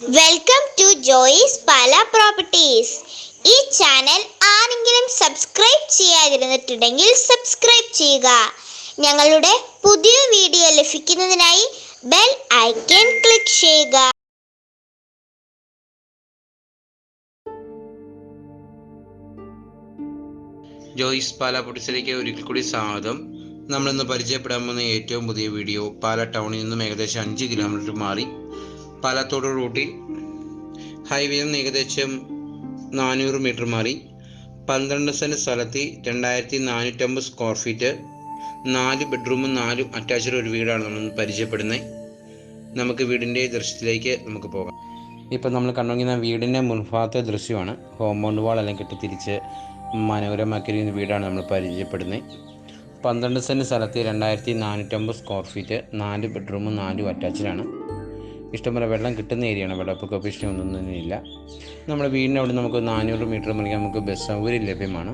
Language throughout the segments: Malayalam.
Welcome to Joy's Pala properties. ഈ ചാനൽ ആരെങ്കിലും സബ്സ്ക്രൈബ് ചെയ്യാതിരുന്നിട്ടുണ്ടെങ്കിൽ സബ്സ്ക്രൈബ് ചെയ്യുക. ഞങ്ങളുടെ പുതിയ വീഡിയോ ലഭിക്കുന്നതിനായി ബെൽ ഐക്കൺ ക്ലിക്ക് ചെയ്യുക. ജോയിസ് പാല പ്രോപ്പർട്ടീസിലേക്ക് ഒരിക്കൽ കൂടി സ്വാഗതം. നമ്മളിന്ന് പരിചയപ്പെടാൻ പോകുന്ന ഏറ്റവും പുതിയ വീഡിയോ പാല ടൗണിൽ നിന്നും ഏകദേശം 5 കിലോമീറ്റർ മാറി പാലത്തോട് റൂട്ടിൽ ഹൈവേയിൽ നിന്ന് ഏകദേശം 400 മീറ്റർ മാറി 12 സെൻറ്റ് സ്ഥലത്ത് 2450 സ്ക്വയർ ഫീറ്റ് 4 ബെഡ്റൂമും 4 അറ്റാച്ച്ഡ് ഒരു വീടാണ് നമ്മൾ പരിചയപ്പെടുന്നത്. നമുക്ക് വീടിൻ്റെ ദൃശ്യത്തിലേക്ക് നമുക്ക് പോകാം. ഇപ്പം നമ്മൾ കണ്ടുകൊണ്ടിരിക്കുന്ന വീടിൻ്റെ മുൻഭാഗത്തെ ദൃശ്യമാണ്. കോമ്പൗണ്ട് വാളെല്ലാം കെട്ടിത്തിരിച്ച് മനോഹരമാക്കിയിരിക്കുന്ന വീടാണ് നമ്മൾ പരിചയപ്പെടുന്നത്. 12 സെൻറ്റ് സ്ഥലത്ത് 2450 സ്ക്വയർ ഫീറ്റ് 4 ബെഡ്റൂമും 4 അറ്റാച്ച്ഡാണ്. ഇഷ്ടംപോലെ വെള്ളം കിട്ടുന്ന ഏരിയയാണ്. വെള്ളപ്പൊക്ക ഭീഷണി ഒന്നും ഇല്ല. നമ്മുടെ വീടിൻ്റെ അവിടെ നമുക്ക് 400 മീറ്റർ മണിക്ക് നമുക്ക് ബസ് സൗകര്യം ലഭ്യമാണ്.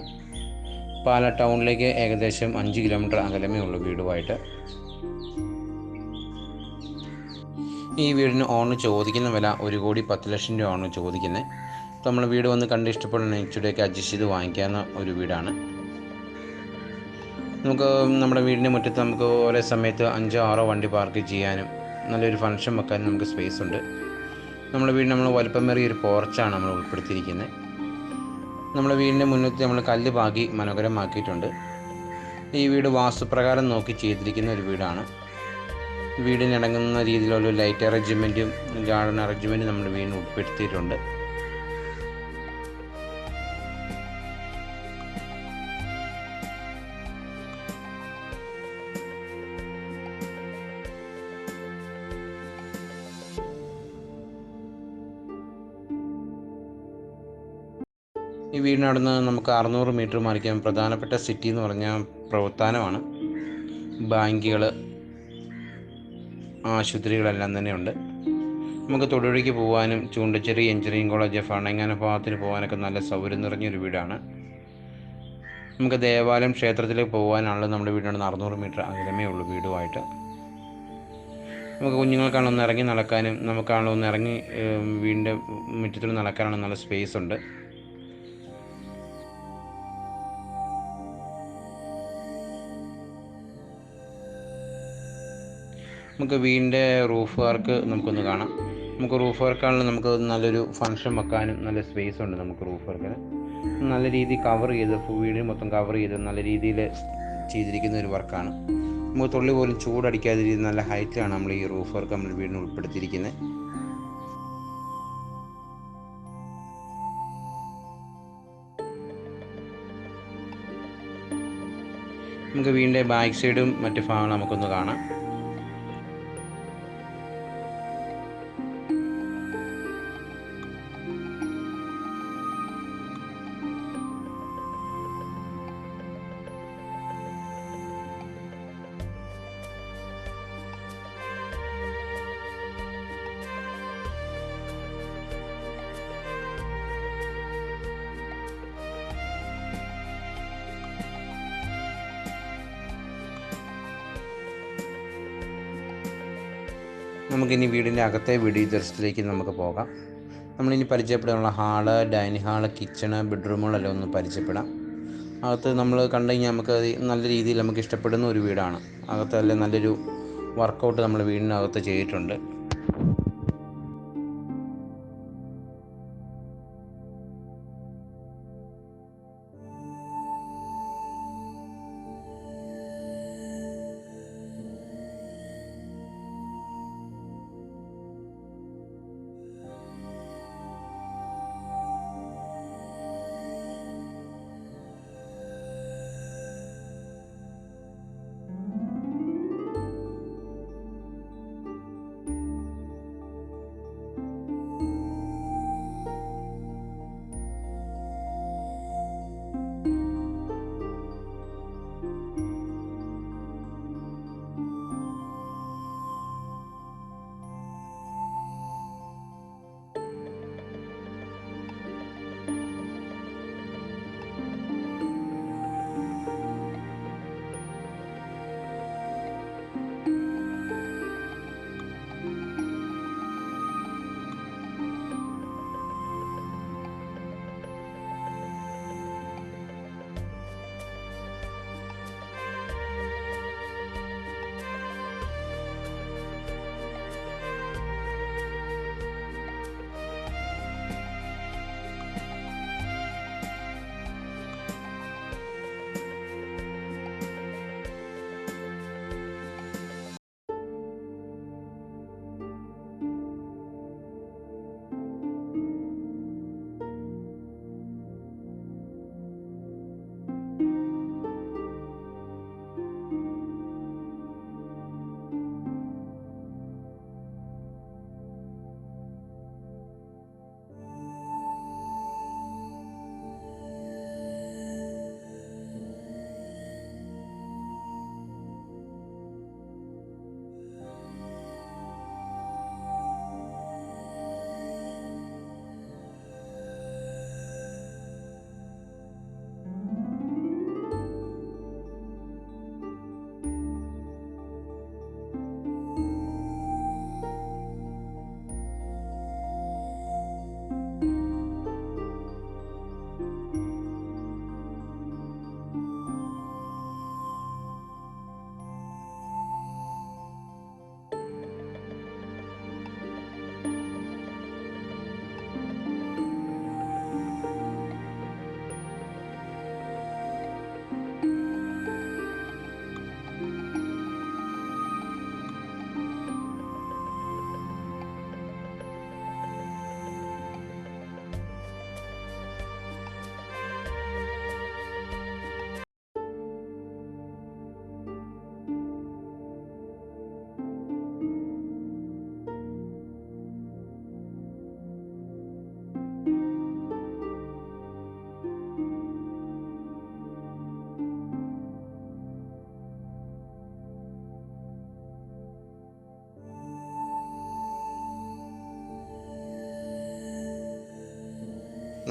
പാല ടൗണിലേക്ക് ഏകദേശം 5 കിലോമീറ്റർ അകലമേ ഉള്ളൂ വീടുമായിട്ട്. ഈ വീടിന് ഓണർ ചോദിക്കുന്ന വില 1,10,00,000 രൂപയാണ് ചോദിക്കുന്നത്. അപ്പോൾ നമ്മൾ വീട് വന്ന് കണ്ട് ഇഷ്ടപ്പെടുന്ന ഇച്ചിരിയൊക്കെ അഡ്ജസ്റ്റ് ചെയ്ത് വാങ്ങിക്കാവുന്ന ഒരു വീടാണ്. നമുക്ക് നമ്മുടെ വീടിൻ്റെ മുറ്റത്ത് നമുക്ക് ഒരേ സമയത്ത് 5-6 വണ്ടി പാർക്ക് ചെയ്യാനും നല്ലൊരു ഫംഗ്ഷൻ വെക്കാനും നമുക്ക് സ്പേസ് ഉണ്ട്. നമ്മുടെ വീടിന് നമ്മൾ വലുപ്പമേറിയ ഒരു പോർച്ചാണ് നമ്മൾ ഉൾപ്പെടുത്തിയിരിക്കുന്നത്. നമ്മുടെ വീടിൻ്റെ മുന്നത്ത് നമ്മൾ കല്ല് പാകി മനോഹരമാക്കിയിട്ടുണ്ട്. ഈ വീട് വാസ്തുപ്രകാരം നോക്കി ചെയ്തിരിക്കുന്ന ഒരു വീടാണ്. വീടിനിണങ്ങുന്ന രീതിയിലുള്ള ലൈറ്റ് അറേഞ്ച്മെൻറ്റും ഗാർഡൻ അറേഞ്ച്മെൻറ്റും നമ്മുടെ വീടിന് ഉൾപ്പെടുത്തിയിട്ടുണ്ട്. ഈ വീടിനടുന്ന് നമുക്ക് 600 മീറ്റർ മാറിക്കാൻ പ്രധാനപ്പെട്ട സിറ്റി എന്ന് പറഞ്ഞാൽ പ്രവർത്തനമാണ്. ബാങ്കുകൾ, ആശുപത്രികളെല്ലാം തന്നെയുണ്ട്. നമുക്ക് തൊടുപുഴയ്ക്ക് പോകാനും ചൂണ്ടച്ചേരി എഞ്ചിനീയറിംഗ് കോളേജ്, ഫണങ്ങാന ഭാഗത്തിന് പോകാനൊക്കെ നല്ല സൗകര്യം നിറഞ്ഞൊരു വീടാണ്. നമുക്ക് ദേവാലയം ക്ഷേത്രത്തിലേക്ക് പോകാനാണല്ലോ നമ്മുടെ വീടിനടുന്ന് 600 മീറ്റർ അകലമേ ഉള്ളൂ വീടുമായിട്ട്. നമുക്ക് കുഞ്ഞുങ്ങൾക്കാണല്ലോ ഒന്ന് ഇറങ്ങി നടക്കാനും നമുക്കാണല്ലോ ഒന്ന് ഇറങ്ങി വീടിൻ്റെ മുറ്റത്തിൽ നടക്കാനുള്ള നല്ല സ്പേസ് ഉണ്ട്. നമുക്ക് വീടിൻ്റെ റൂഫ് വർക്ക് നമുക്കൊന്ന് കാണാം. നമുക്ക് റൂഫ് വർക്കാണെങ്കിൽ നമുക്ക് നല്ലൊരു ഫംഗ്ഷൻ വെക്കാനും നല്ല സ്പേസ് ഉണ്ട്. നമുക്ക് റൂഫ് വർക്കിന് നല്ല രീതിയിൽ കവർ ചെയ്ത് വീട് മൊത്തം കവർ ചെയ്ത് നല്ല രീതിയിൽ ചെയ്തിരിക്കുന്ന ഒരു വർക്കാണ്. നമുക്ക് തുള്ളി പോലും ചൂടടിക്കാത്ത രീതിയിൽ നല്ല ഹൈറ്റിലാണ് നമ്മൾ ഈ റൂഫ് വർക്ക് നമ്മൾ വീടിന് ഉൾപ്പെടുത്തിയിരിക്കുന്നത്. നമുക്ക് വീടിൻ്റെ ബാക്ക് സൈഡും മറ്റ് ഭാഗങ്ങളും നമുക്കൊന്ന് കാണാം. നമുക്കിനി വീടിൻ്റെ അകത്തെ വീഡിയോ ദൃശ്യത്തിലേക്ക് നമുക്ക് പോകാം. നമ്മളിനി പരിചയപ്പെടാനുള്ള ഹാള്, ഡൈനിങ് ഹാള്, കിച്ചണ്, ബെഡ്റൂമുകളെല്ലാം ഒന്ന് പരിചയപ്പെടാം. അകത്ത് നമ്മൾ കണ്ടു കഴിഞ്ഞാൽ നമുക്ക് നല്ല രീതിയിൽ നമുക്ക് ഇഷ്ടപ്പെടുന്ന ഒരു വീടാണ്. അകത്തെല്ലാം നല്ലൊരു വർക്കൗട്ട് നമ്മൾ വീടിനകത്ത് ചെയ്തിട്ടുണ്ട്.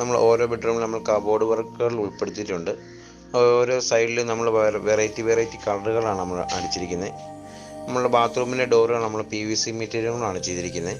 നമ്മൾ ഓരോ ബെഡ്റൂമിൽ നമ്മൾ കബോർഡ് വർക്കുകൾ ഉൾപ്പെടുത്തിയിട്ടുണ്ട്. ഓരോ സൈഡിലും നമ്മൾ വെറൈറ്റി കളറുകളാണ് നമ്മൾ അടിച്ചിരിക്കുന്നത്. നമ്മളുടെ ബാത്റൂമിലെ ഡോറുകൾ നമ്മൾ PVC മെറ്റീരിയലുകളാണ് ചെയ്തിരിക്കുന്നത്.